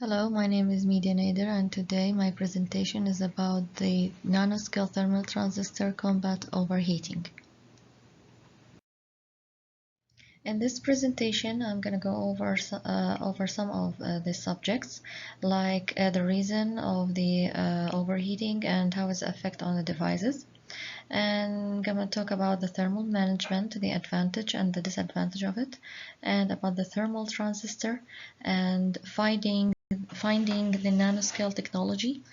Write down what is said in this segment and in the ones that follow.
Hello, my name is Nadir, and today my presentation is about the nanoscale thermal transistor combat overheating. In this presentation, I'm going to go over some of the subjects, like the reason of the overheating and how its effect on the devices. And I'm going to talk about the thermal management, the advantage and the disadvantage of it, and about the thermal transistor and finding the nanoscale technology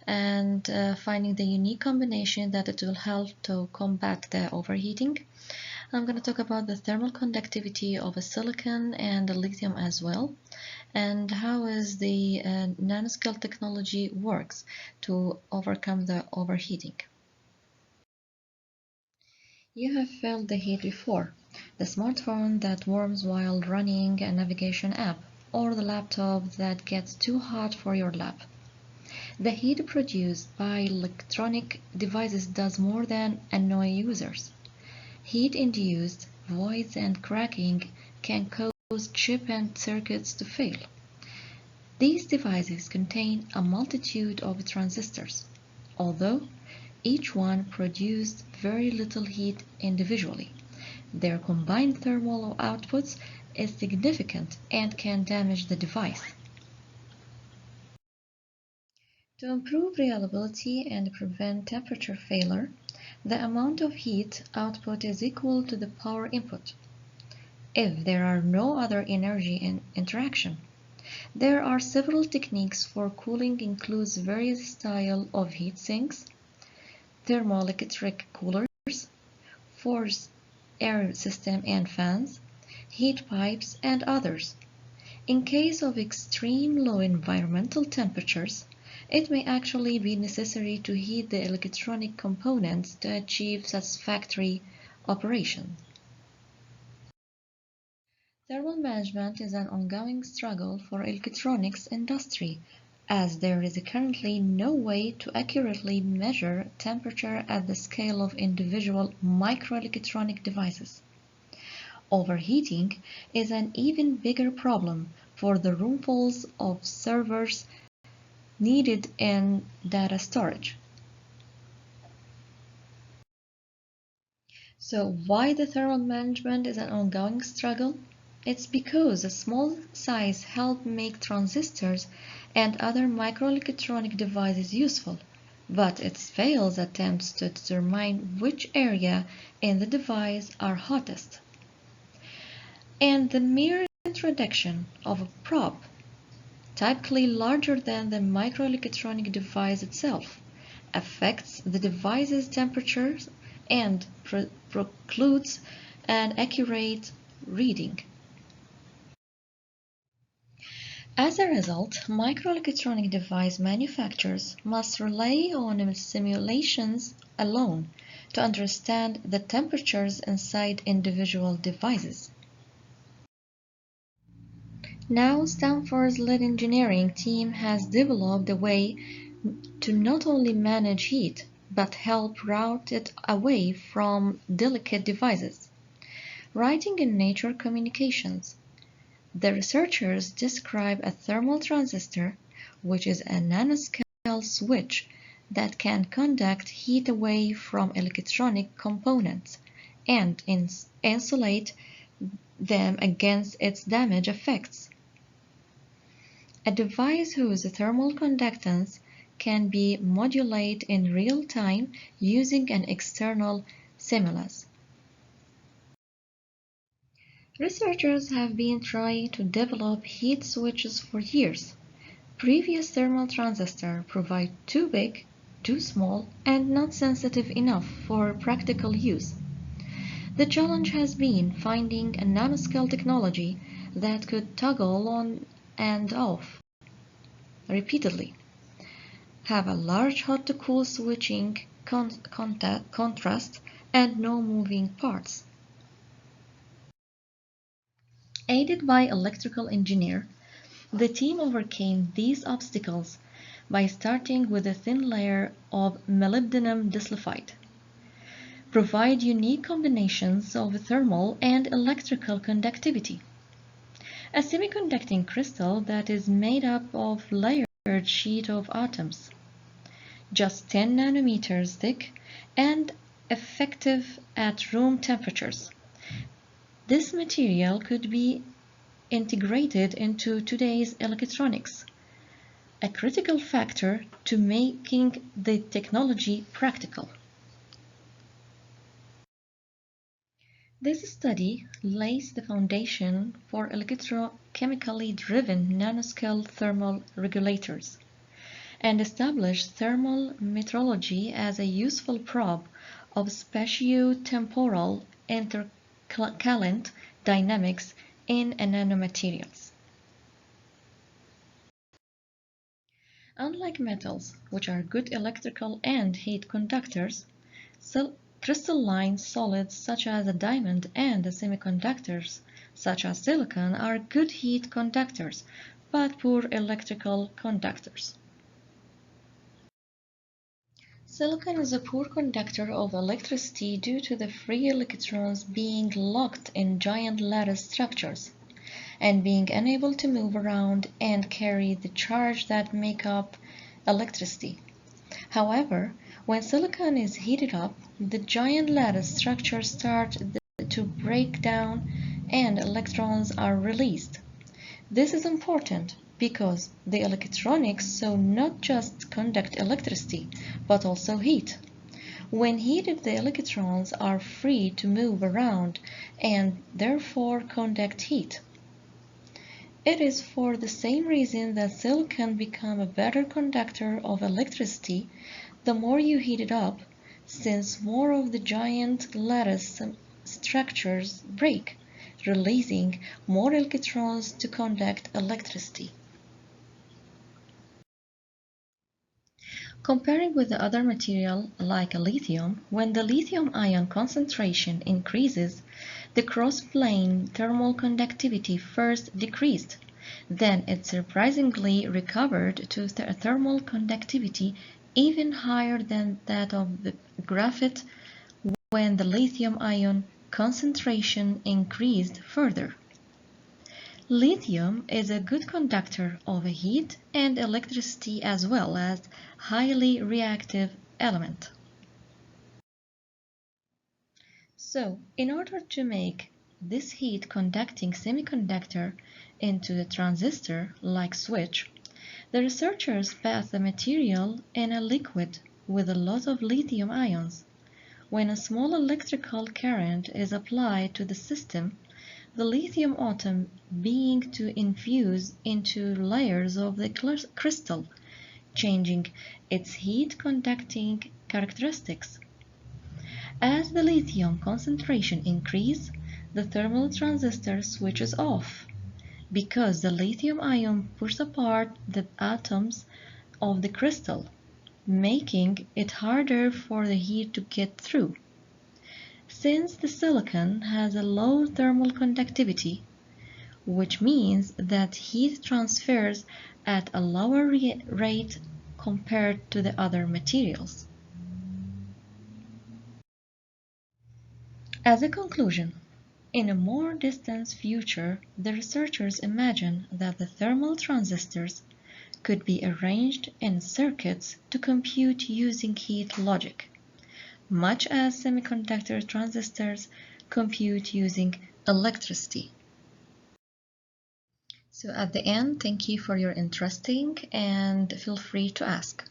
and finding the unique combination that it will help to combat the overheating. I'm going to talk about the thermal conductivity of a silicon and the lithium as well, and how is the nanoscale technology works to overcome the overheating. You have felt the heat before. The smartphone that warms while running a navigation app, or the laptop that gets too hot for your lab. The heat produced by electronic devices does more than annoy users. Heat-induced voids and cracking can cause chip and circuits to fail. These devices contain a multitude of transistors, although each one produced very little heat individually. Their combined thermal outputs is significant and can damage the device. To improve reliability and prevent temperature failure, the amount of heat output is equal to the power input. If there are no other energy interaction, there are several techniques for cooling includes various styles of heat sinks, thermoelectric coolers, forced air system and fans, heat pipes, and others. In case of extreme low environmental temperatures, it may actually be necessary to heat the electronic components to achieve satisfactory operation. Thermal management is an ongoing struggle for electronics industry, as there is currently no way to accurately measure temperature at the scale of individual microelectronic devices. Overheating is an even bigger problem for the roomfuls of servers needed in data storage. So why the thermal management is an ongoing struggle? It's because a small size helps make transistors and other microelectronic devices useful, but it fails attempts to determine which area in the device are hottest. And the mere introduction of a probe, typically larger than the microelectronic device itself, affects the device's temperature and precludes an accurate reading. As a result, microelectronic device manufacturers must rely on simulations alone to understand the temperatures inside individual devices. Now, Stanford's lead engineering team has developed a way to not only manage heat, but help route it away from delicate devices. Writing in Nature Communications, the researchers describe a thermal transistor, which is a nanoscale switch that can conduct heat away from electronic components and insulate them against its damage effects. A device whose thermal conductance can be modulated in real time using an external stimulus. Researchers have been trying to develop heat switches for years. Previous thermal transistors provide too big, too small, and not sensitive enough for practical use. The challenge has been finding a nanoscale technology that could toggle on and off repeatedly, have a large hot-to-cool switching contrast, and no moving parts. Aided by electrical engineer, the team overcame these obstacles by starting with a thin layer of molybdenum disulfide. Provide unique combinations of thermal and electrical conductivity. A semiconducting crystal that is made up of layered sheet of atoms, just 10 nanometers thick and effective at room temperatures. This material could be integrated into today's electronics, a critical factor to making the technology practical. This study lays the foundation for electrochemically driven nanoscale thermal regulators and established thermal metrology as a useful probe of spatio-temporal intercalent dynamics in nanomaterials. Unlike metals, which are good electrical and heat conductors, crystalline solids such as a diamond and semiconductors such as silicon are good heat conductors, but poor electrical conductors. Silicon is a poor conductor of electricity due to the free electrons being locked in giant lattice structures and being unable to move around and carry the charge that make up electricity. However, when silicon is heated up, the giant lattice structures start to break down and electrons are released. This is important because the electronics so not just conduct electricity, but also heat. When heated, the electrons are free to move around and therefore conduct heat. It is for the same reason that silicon becomes a better conductor of electricity the more you heat it up, since more of the giant lattice structures break, releasing more electrons to conduct electricity. Comparing with the other material like lithium, when the lithium ion concentration increases, the cross-plane thermal conductivity first decreased, then it surprisingly recovered to thermal conductivity even higher than that of the graphite when the lithium ion concentration increased further. Lithium is a good conductor of heat and electricity as well as highly reactive element. So, in order to make this heat conducting semiconductor into a transistor like switch, the researchers pass the material in a liquid with a lot of lithium ions. When a small electrical current is applied to the system, the lithium atom being to infuse into layers of the crystal, changing its heat conducting characteristics. As the lithium concentration increases, the thermal transistor switches off because the lithium ion pushes apart the atoms of the crystal, making it harder for the heat to get through. Since the silicon has a low thermal conductivity, which means that heat transfers at a lower rate compared to the other materials. As a conclusion, in a more distant future, the researchers imagine that the thermal transistors could be arranged in circuits to compute using heat logic, much as semiconductor transistors compute using electricity. So at the end, thank you for your interesting and feel free to ask.